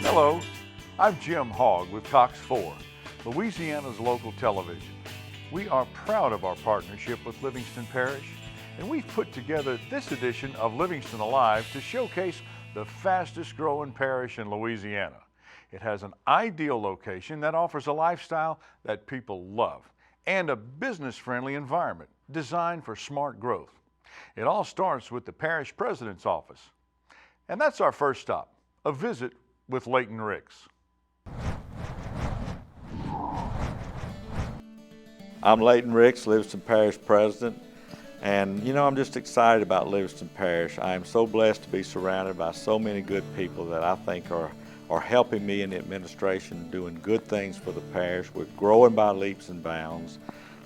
Hello, I'm Jim Hogg with Cox 4, Louisiana's local television. We are proud of our partnership with Livingston Parish, and we've put together this edition of Livingston Alive to showcase the fastest growing parish in Louisiana. It has an ideal location that offers a lifestyle that people love and a business-friendly environment designed for smart growth. It all starts with the parish president's office. And that's our first stop, a visit with Leighton Ricks. I'm Leighton Ricks, Livingston Parish President, and I'm just excited about Livingston Parish. I am so blessed to be surrounded by so many good people that I think are helping me in the administration, doing good things for the parish. We're growing by leaps and bounds.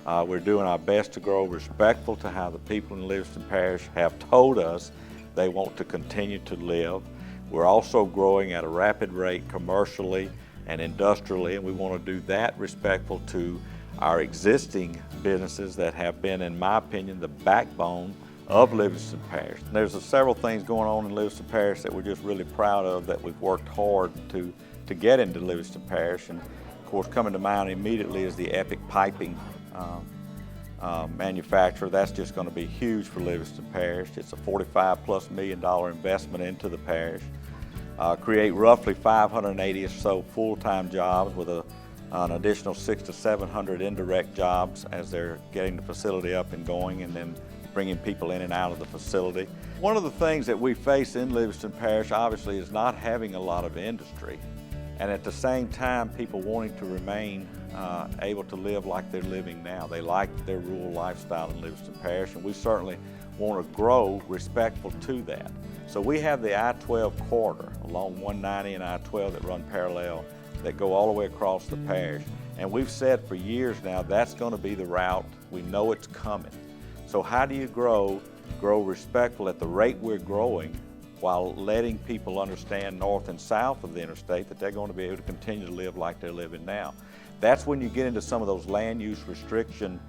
We're doing our best to grow respectful to how the people in Livingston Parish have told us they want to continue to live. We're also growing at a rapid rate commercially and industrially, and we want to do that respectful to our existing businesses that have been, in my opinion, the backbone of Livingston Parish. There's several things going on in Livingston Parish that we're just really proud of, that we've worked hard to get into Livingston Parish. And of course, coming to mind immediately is the Epic Piping manufacturer. That's just going to be huge for Livingston Parish. It's a $45+ million investment into the parish. Create roughly 580 or so full-time jobs with an additional 600 to 700 indirect jobs as they're getting the facility up and going, and then bringing people in and out of the facility. One of the things that we face in Livingston Parish, obviously, is not having a lot of industry, and at the same time, people wanting to remain able to live like they're living now. They like their rural lifestyle in Livingston Parish, and we certainly want to grow respectful to that. So we have the I-12 corridor along 190 and I-12 that run parallel, that go all the way across the parish. And we've said for years now that's going to be the route. We know it's coming. So how do you grow respectful at the rate we're growing, while letting people understand north and south of the interstate that they're going to be able to continue to live like they're living now? That's when you get into some of those land use restriction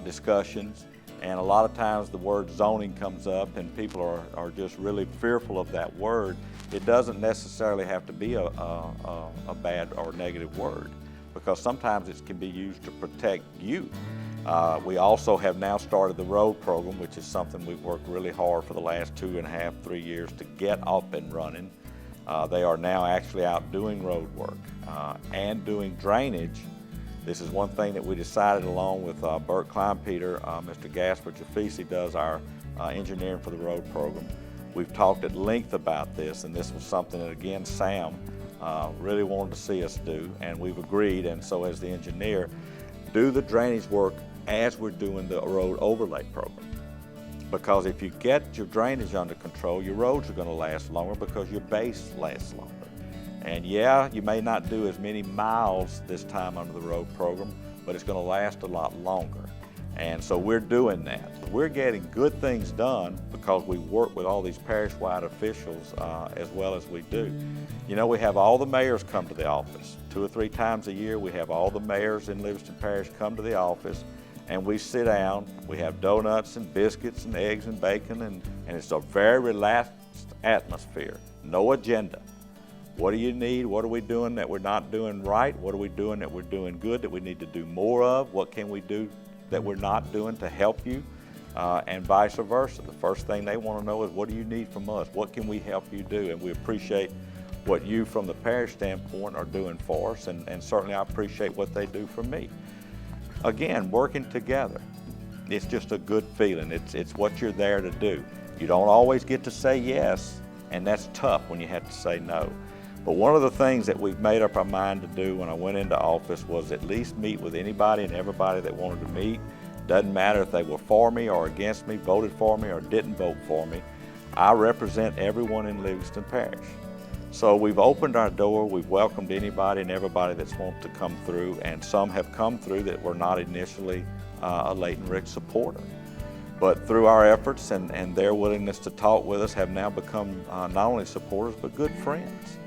discussions, and a lot of times the word zoning comes up and people are just really fearful of that word. It doesn't necessarily have to be a bad or negative word, because sometimes it can be used to protect youth. We also have now started the road program, which is something we've worked really hard for the last 2.5, 3 years to get up and running. They are now actually out doing road work and doing drainage. This is one thing that we decided, along with Bert Kleinpeter. Mr. Gasper Jafisi does our engineering for the road program. We've talked at length about this, and this was something that, again, Sam really wanted to see us do, and we've agreed. And so, as the engineer, do the drainage work as we're doing the road overlay program. Because if you get your drainage under control, your roads are going to last longer, because your base lasts longer. And yeah, you may not do as many miles this time under the road program, but it's going to last a lot longer. And so we're doing that. We're getting good things done because we work with all these parish-wide officials as well as we do. We have all the mayors come to the office. 2 or 3 times a year, we have all the mayors in Livingston Parish come to the office, and we sit down. We have donuts and biscuits and eggs and bacon, and it's a very relaxed atmosphere. No agenda. What do you need? What are we doing that we're not doing right? What are we doing that we're doing good that we need to do more of? What can we do that we're not doing to help you? And vice versa. The first thing they want to know is, what do you need from us? What can we help you do? And we appreciate what you, from the parish standpoint, are doing for us, and certainly I appreciate what they do for me. Again, working together, it's just a good feeling. It's what you're there to do. You don't always get to say yes, and that's tough when you have to say no. But one of the things that we've made up our mind to do when I went into office was at least meet with anybody and everybody that wanted to meet. Doesn't matter if they were for me or against me, voted for me or didn't vote for me. I represent everyone in Livingston Parish. So we've opened our door, we've welcomed anybody and everybody that's wanted to come through, and some have come through that were not initially a Leighton Ricks supporter. But through our efforts and their willingness to talk with us, have now become not only supporters but good friends.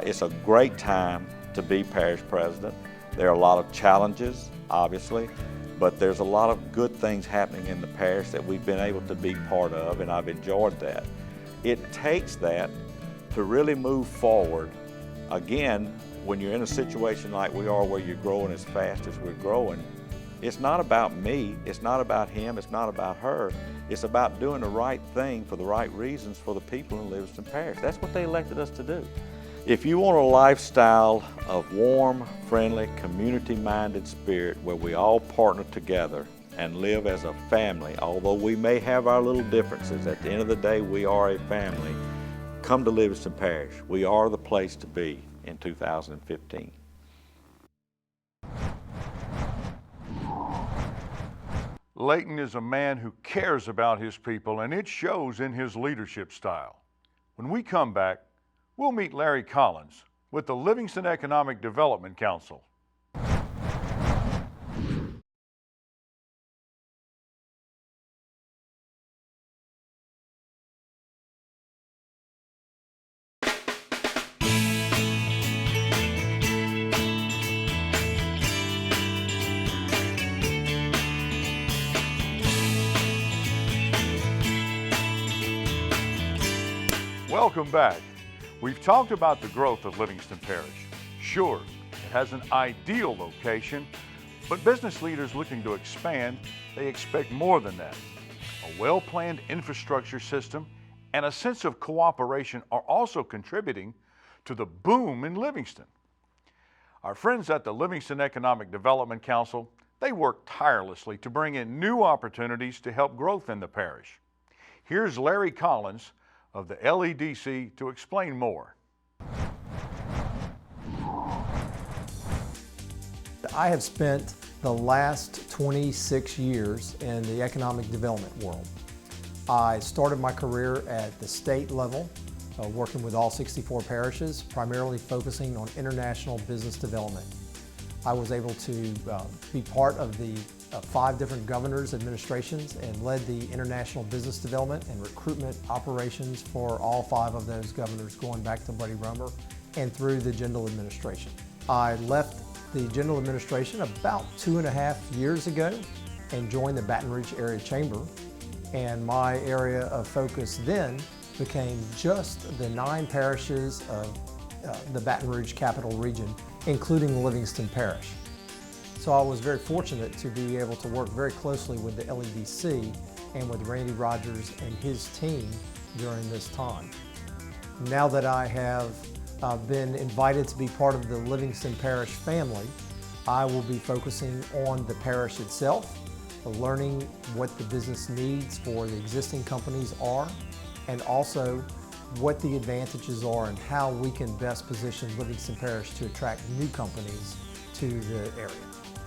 It's a great time to be parish president. There are a lot of challenges, obviously, but there's a lot of good things happening in the parish that we've been able to be part of, and I've enjoyed that. It takes that to really move forward Again, when you're in a situation like we are where you're growing as fast as we're growing, it's not about me, it's not about him, it's not about her. It's about doing the right thing for the right reasons for the people in Livingston Parish. That's what they elected us to do. If you want a lifestyle of warm, friendly, community-minded spirit where we all partner together and live as a family, although we may have our little differences, at the end of the day we are a family, come to Livingston Parish. We are the place to be in 2015. Layton is a man who cares about his people, and it shows in his leadership style. When we come back, we'll meet Larry Collins with the Livingston Economic Development Council. Welcome back. We've talked about the growth of Livingston Parish. Sure, it has an ideal location, but business leaders looking to expand, they expect more than that. A well-planned infrastructure system and a sense of cooperation are also contributing to the boom in Livingston. Our friends at the Livingston Economic Development Council, they work tirelessly to bring in new opportunities to help growth in the parish. Here's Larry Collins of the LEDC to explain more. I have spent the last 26 years in the economic development world. I started my career at the state level, working with all 64 parishes, primarily focusing on international business development. I was able to be part of the 5 different governors' administrations and led the international business development and recruitment operations for all 5 of those governors, going back to Buddy Roemer and through the general administration. I left the general administration about 2.5 years ago and joined the Baton Rouge Area Chamber, and my area of focus then became just the 9 parishes of the Baton Rouge Capital Region, including Livingston Parish. So I was very fortunate to be able to work very closely with the LEDC and with Randy Rogers and his team during this time. Now that I have been invited to be part of the Livingston Parish family, I will be focusing on the parish itself, learning what the business needs for the existing companies are, and also what the advantages are and how we can best position Livingston Parish to attract new companies to the area.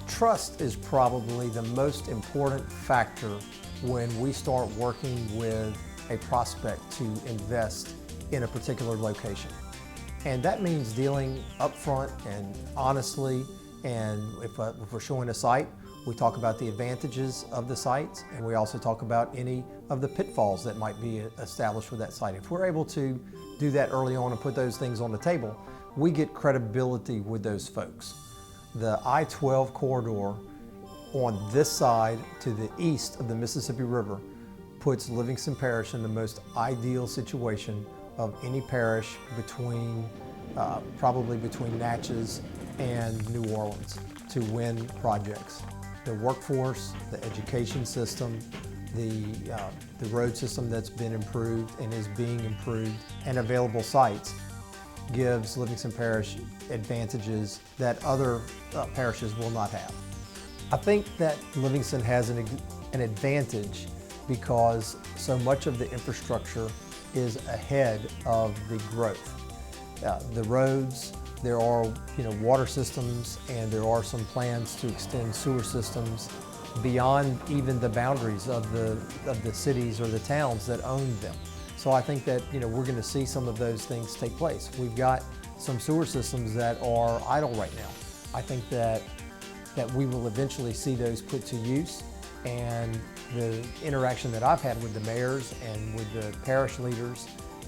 Trust is probably the most important factor when we start working with a prospect to invest in a particular location. And that means dealing upfront and honestly, and if we're showing a site, we talk about the advantages of the sites, and we also talk about any of the pitfalls that might be established with that site. If we're able to do that early on and put those things on the table, we get credibility with those folks. The I-12 corridor on this side to the east of the Mississippi River puts Livingston Parish in the most ideal situation of any parish between, probably between Natchez and New Orleans to win projects. The workforce, the education system, the road system that's been improved and is being improved, and available sites gives Livingston Parish advantages that other parishes will not have. I think that Livingston has an advantage because so much of the infrastructure is ahead of the growth. The roads, there are water systems, and there are some plans to extend sewer systems beyond even the boundaries of the cities or the towns that own them. So I think that we're going to see some of those things take place. We've got some sewer systems that are idle right now. I think that we will eventually see those put to use, and the interaction that I've had with the mayors and with the parish leaders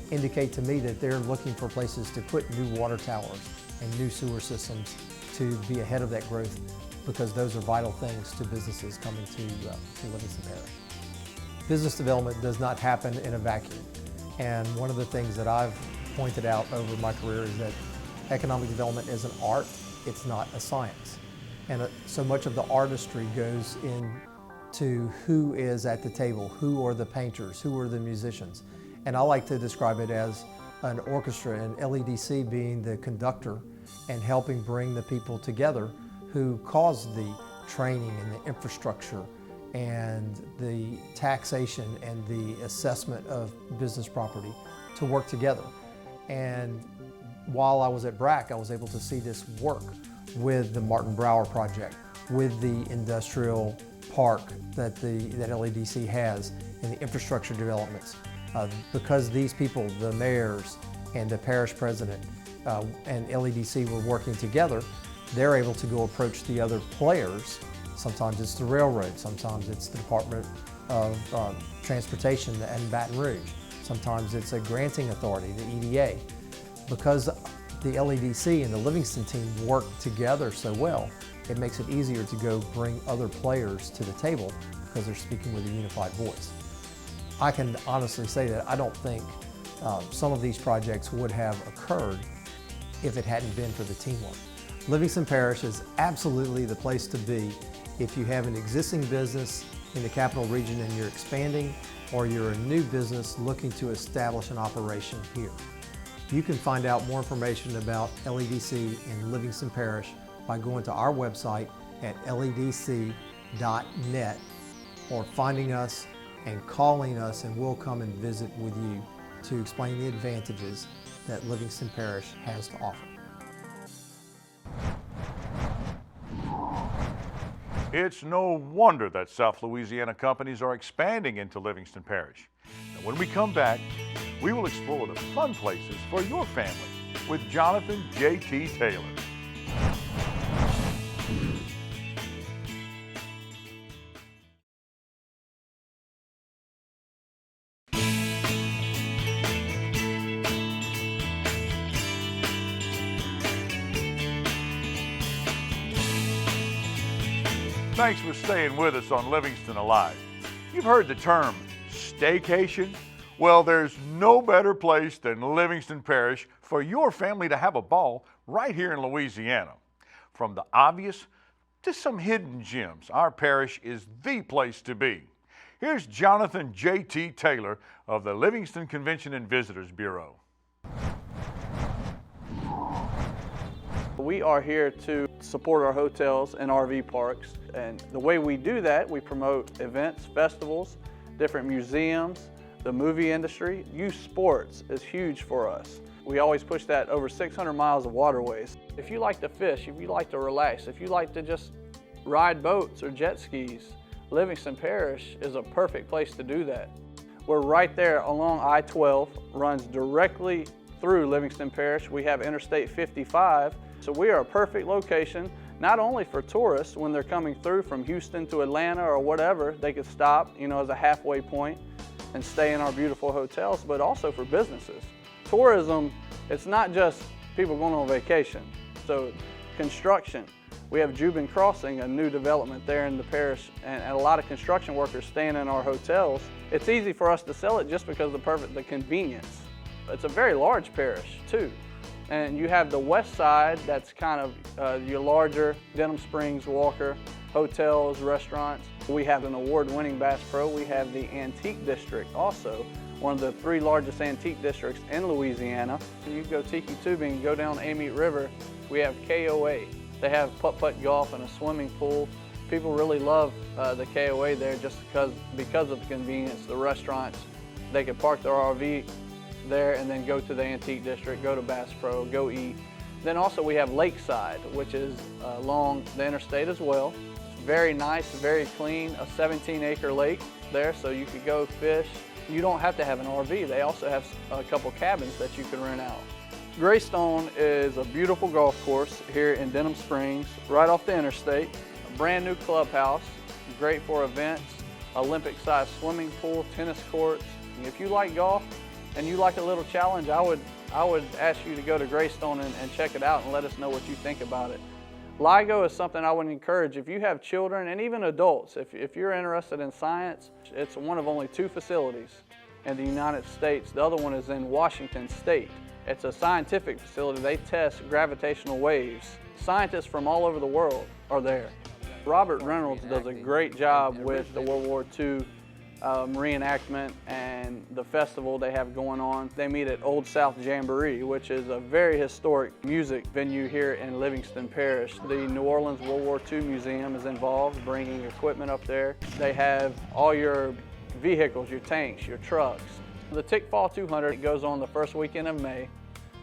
indicate to me that they're looking for places to put new water towers and new sewer systems to be ahead of that growth, because those are vital things to businesses coming to Livingston Parish. Business development does not happen in a vacuum. And one of the things that I've pointed out over my career is that Economic development is an art, it's not a science. And so much of the artistry goes into who is at the table, who are the painters, who are the musicians. And I like to describe it as an orchestra, and LEDC being the conductor and helping bring the people together who cause the training and the infrastructure and the taxation and the assessment of business property to work together. And while I was at BRAC, I was able to see this work with the Martin Brower project, with the industrial park that LEDC has, and the infrastructure developments. Because these people, the mayors and the parish president and LEDC were working together, they're able to go approach the other players. Sometimes it's the railroad, sometimes it's the Department of Transportation and Baton Rouge, sometimes it's a granting authority, the EDA. Because the LEDC and the Livingston team work together so well, it makes it easier to go bring other players to the table because they're speaking with a unified voice. I can honestly say that I don't think some of these projects would have occurred if it hadn't been for the teamwork. Livingston Parish is absolutely the place to be if you have an existing business in the Capital Region and you're expanding, or you're a new business looking to establish an operation here. You can find out more information about LEDC in Livingston Parish by going to our website at ledc.net or finding us and calling us, and we'll come and visit with you to explain the advantages that Livingston Parish has to offer. It's no wonder that South Louisiana companies are expanding into Livingston Parish. Now, when we come back, we will explore the fun places for your family with Jonathan J.T. Taylor. Thanks for staying with us on Livingston Alive. You've heard the term staycation. Well, there's no better place than Livingston Parish for your family to have a ball right here in Louisiana. From the obvious to some hidden gems, our parish is the place to be. Here's Jonathan J.T. Taylor of the Livingston Convention and Visitors Bureau. We are here to support our hotels and RV parks, and the way we do that, we promote events, festivals, different museums, the movie industry. Youth sports is huge for us. We always push that over 600 miles of waterways. If you like to fish, if you like to relax, if you like to just ride boats or jet skis, Livingston Parish is a perfect place to do that. We're right there along I-12, runs directly through Livingston Parish. We have Interstate 55. So we are a perfect location, not only for tourists when they're coming through from Houston to Atlanta or whatever, they could stop, as a halfway point and stay in our beautiful hotels, but also for businesses. Tourism, it's not just people going on vacation. So construction, we have Jubin Crossing, a new development there in the parish, and a lot of construction workers staying in our hotels. It's easy for us to sell it just because of the convenience. It's a very large parish too. And you have the west side, that's kind of your larger Denham Springs, Walker, hotels, restaurants. We have an award-winning Bass Pro. We have the Antique District, also one of the 3 largest antique districts in Louisiana. You go Tiki Tubing, go down Amite River, we have KOA. They have putt-putt golf and a swimming pool. People really love the KOA there just because of the convenience, the restaurants. They can park their RV there and then go to the Antique District, go to Bass Pro, go eat. Then also we have Lakeside, which is along the interstate as well. It's very nice, very clean, a 17-acre lake there, so you could go fish. You don't have to have an RV. They also have a couple cabins that you can rent out. Greystone is a beautiful golf course here in Denham Springs, right off the interstate. A brand new clubhouse, great for events, Olympic-sized swimming pool, tennis courts. If you like golf, and you like a little challenge, I would ask you to go to Greystone and check it out and let us know what you think about it. LIGO is something I would encourage if you have children and even adults. If you're interested in science, it's one of only 2 facilities in the United States. The other one is in Washington State. It's a scientific facility. They test gravitational waves. Scientists from all over the world are there. Robert Reynolds does a great job with the World War II reenactment and the festival they have going on. They meet at Old South Jamboree, which is a very historic music venue here in Livingston Parish. The New Orleans World War II Museum is involved, bringing equipment up there. They have all your vehicles, your tanks, your trucks. The Tickfall 200 goes on the first weekend of May.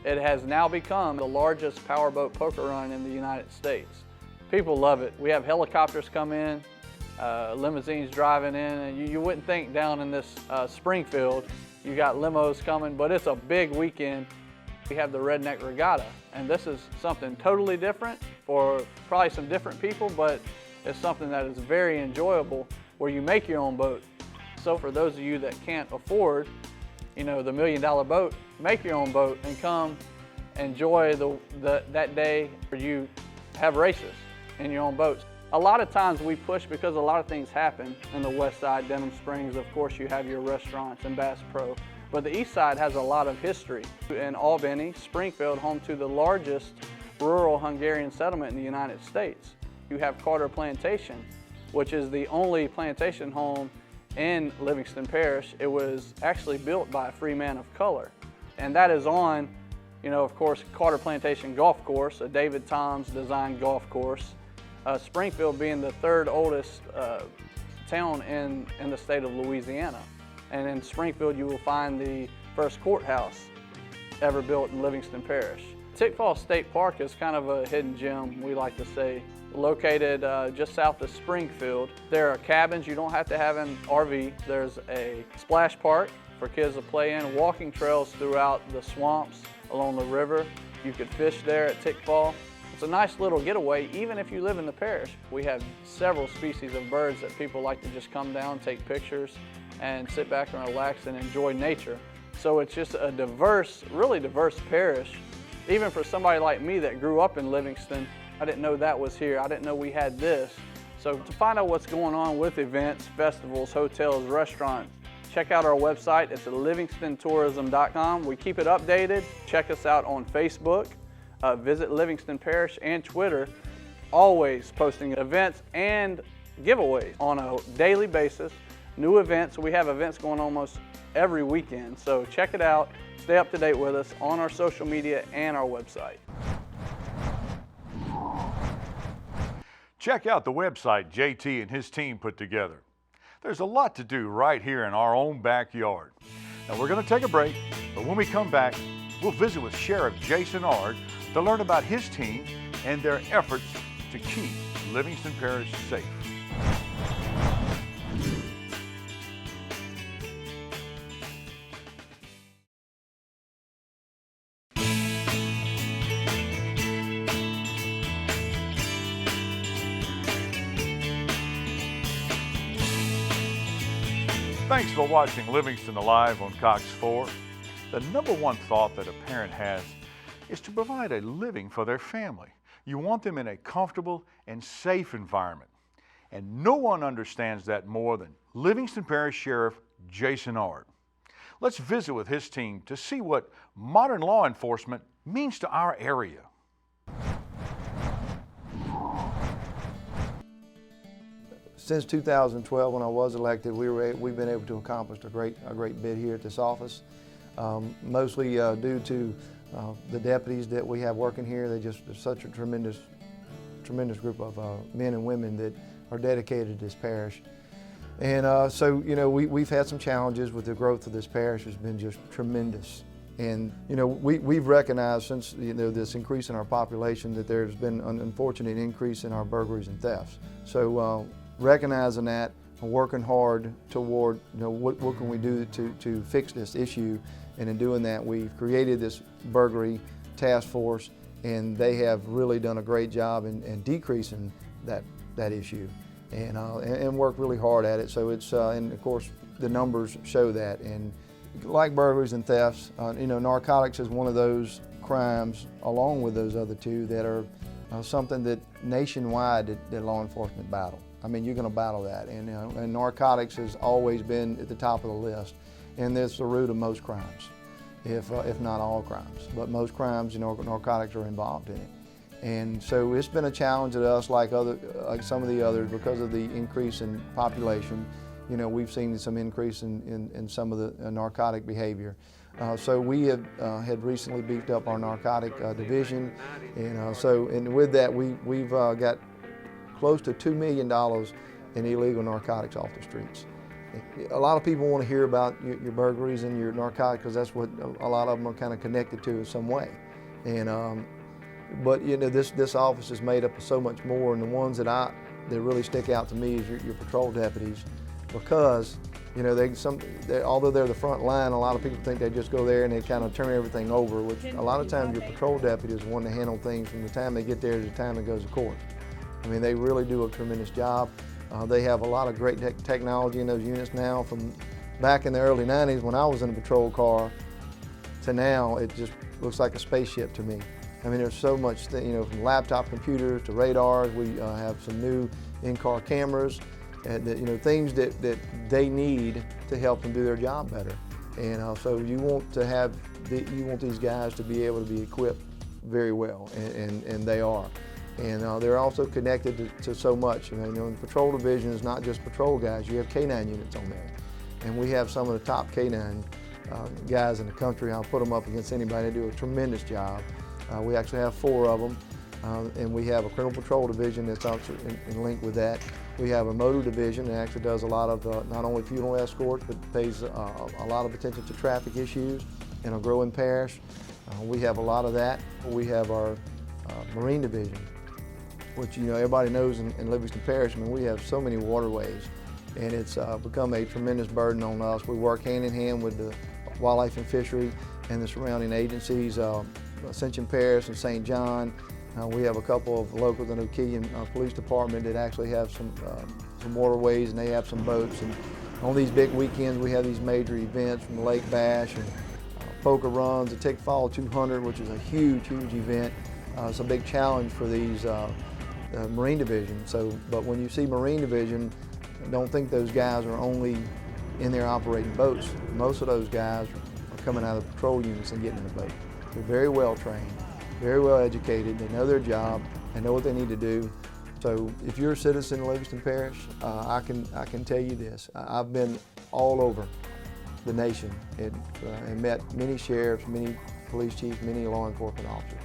It has now become the largest powerboat poker run in the United States. People love it. We have helicopters come in, limousines driving in, and you wouldn't think down in this Springfield you got limos coming, but it's a big weekend. We have the Redneck Regatta, and this is something totally different for probably some different people, but it's something that is very enjoyable where you make your own boat. So for those of you that can't afford, the $1 million boat, make your own boat and come enjoy that day where you have races in your own boats. A lot of times we push because a lot of things happen in the west side, Denham Springs. Of course, you have your restaurants and Bass Pro, but the east side has a lot of history. In Albany, Springfield, home to the largest rural Hungarian settlement in the United States. You have Carter Plantation, which is the only plantation home in Livingston Parish. It was actually built by a free man of color, and that is on, of course, Carter Plantation Golf Course, a David Toms designed golf course. Springfield being the third oldest town in the state of Louisiana. And in Springfield you will find the first courthouse ever built in Livingston Parish. Tickfall State Park is kind of a hidden gem, we like to say. Located just south of Springfield. There are cabins, you don't have to have an RV. There's a splash park for kids to play in, walking trails throughout the swamps along the river. You could fish there at Tickfall. It's a nice little getaway, even if you live in the parish. We have several species of birds that people like to just come down, take pictures, and sit back and relax and enjoy nature. So it's just a diverse, really diverse parish. Even for somebody like me that grew up in Livingston, I didn't know that was here. I didn't know we had this. So to find out what's going on with events, festivals, hotels, restaurants, check out our website. It's at livingstontourism.com. We keep it updated. Check us out on Facebook. Visit Livingston Parish and Twitter, always posting events and giveaways on a daily basis. New events, we have events going almost every weekend, so check it out. Stay up to date with us on our social media and our website. Check out the website JT and his team put together. There's a lot to do right here in our own backyard. Now we're going to take a break, but when we come back, we'll visit with Sheriff Jason Ard to learn about his team and their efforts to keep Livingston Parish safe. Thanks for watching Livingston Alive on Cox 4. The number one thought that a parent has is to provide a living for their family. You want them in a comfortable and safe environment. And no one understands that more than Livingston Parish Sheriff Jason Ard. Let's visit with his team to see what modern law enforcement means to our area. Since 2012, when I was elected, we've been able to accomplish a great bit here at this office, mostly due to the deputies that we have working here. They're just such a tremendous group of men and women that are dedicated to this parish. And so, we've had some challenges with the growth of this parish. Has been just tremendous. And, we've recognized since, this increase in our population that there's been an unfortunate increase in our burglaries and thefts. So recognizing that and working hard toward, what can we do to fix this issue. And in doing that, we've created this burglary task force, and they have really done a great job in decreasing that issue, and worked really hard at it. So it's and of course the numbers show that. And like burglaries and thefts, narcotics is one of those crimes, along with those other two, that are something that nationwide that law enforcement battle. I mean, you're going to battle that, and narcotics has always been at the top of the list, and it's the root of most crimes. if not all crimes. But most crimes, narcotics are involved in it. And so it's been a challenge to us, like some of the others, because of the increase in population. We've seen some increase in some of the narcotic behavior. So we had recently beefed up our narcotic division, and with that we've got close to $2 million in illegal narcotics off the streets. A lot of people want to hear about your burglaries and your narcotics because that's what a lot of them are kind of connected to in some way. But this office is made up of so much more, and the ones that really stick out to me is your patrol deputies, because although they're the front line, a lot of people think they just go there and they kind of turn everything over, which a lot of times your patrol deputies want to handle things from the time they get there to the time it goes to court. I mean, they really do a tremendous job. They have a lot of great technology in those units now. From back in the early 90s when I was in a patrol car to now, it just looks like a spaceship to me. I mean, there's so much, from laptop computers to radars. We have some new in-car cameras, and things that they need to help them do their job better. And so you want these guys to be able to be equipped very well, and they are. And they're also connected to so much. The patrol division is not just patrol guys. You have K-9 units on there. And we have some of the top K-9 guys in the country. I'll put them up against anybody. They do a tremendous job. We actually have 4 of them. And we have a criminal patrol division that's also in link with that. We have a motor division that actually does a lot of not only funeral escorts, but pays a lot of attention to traffic issues in a growing parish. We have a lot of that. We have our marine division, which everybody knows in Livingston Parish. I mean, we have so many waterways, and it's become a tremendous burden on us. We work hand in hand with the Wildlife and Fishery and the surrounding agencies, Ascension Parish and St. John. We have a couple of locals in the O'Keefe Police Department that actually have some waterways, and they have some boats. And on these big weekends, we have these major events from the Lake Bash and poker runs, the Tick Fall 200, which is a huge, huge event. It's a big challenge for these Marine Division. But when you see Marine Division, don't think those guys are only in there operating boats. Most of those guys are coming out of patrol units and getting in the boat. They're very well trained, very well educated. They know their job. They know what they need to do. So if you're a citizen of Livingston Parish, I can tell you this. I've been all over the nation and met many sheriffs, many police chiefs, many law enforcement officers.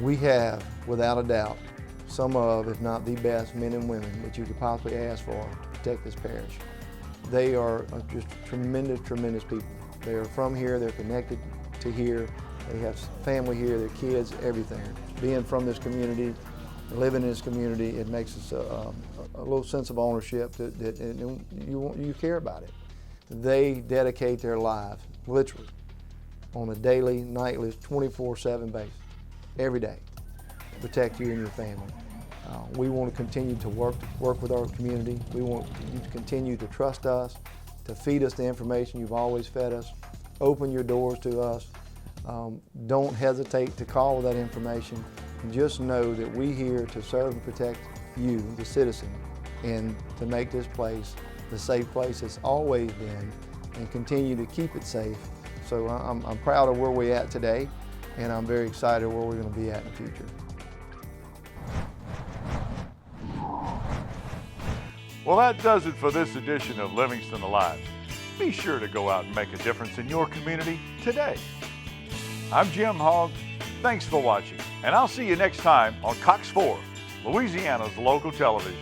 We have, without a doubt, some of, if not the best men and women that you could possibly ask for to protect this parish. They are just tremendous, tremendous people. They are from here, they're connected to here, they have family here, their kids, everything. Being from this community, living in this community, it makes us a little sense of ownership that you care about it. They dedicate their lives, literally, on a daily, nightly, 24/7 basis, every day, to protect you and your family. We want to continue to work with our community. We want you to continue to trust us, to feed us the information you've always fed us. Open your doors to us. Don't hesitate to call with that information. And just know that we're here to serve and protect you, the citizen, and to make this place the safe place it's always been, and continue to keep it safe. So I'm proud of where we're at today, and I'm very excited where we're going to be at in the future. Well, that does it for this edition of Livingston Alive. Be sure to go out and make a difference in your community today. I'm Jim Hogg. Thanks for watching, and I'll see you next time on Cox 4, Louisiana's local television.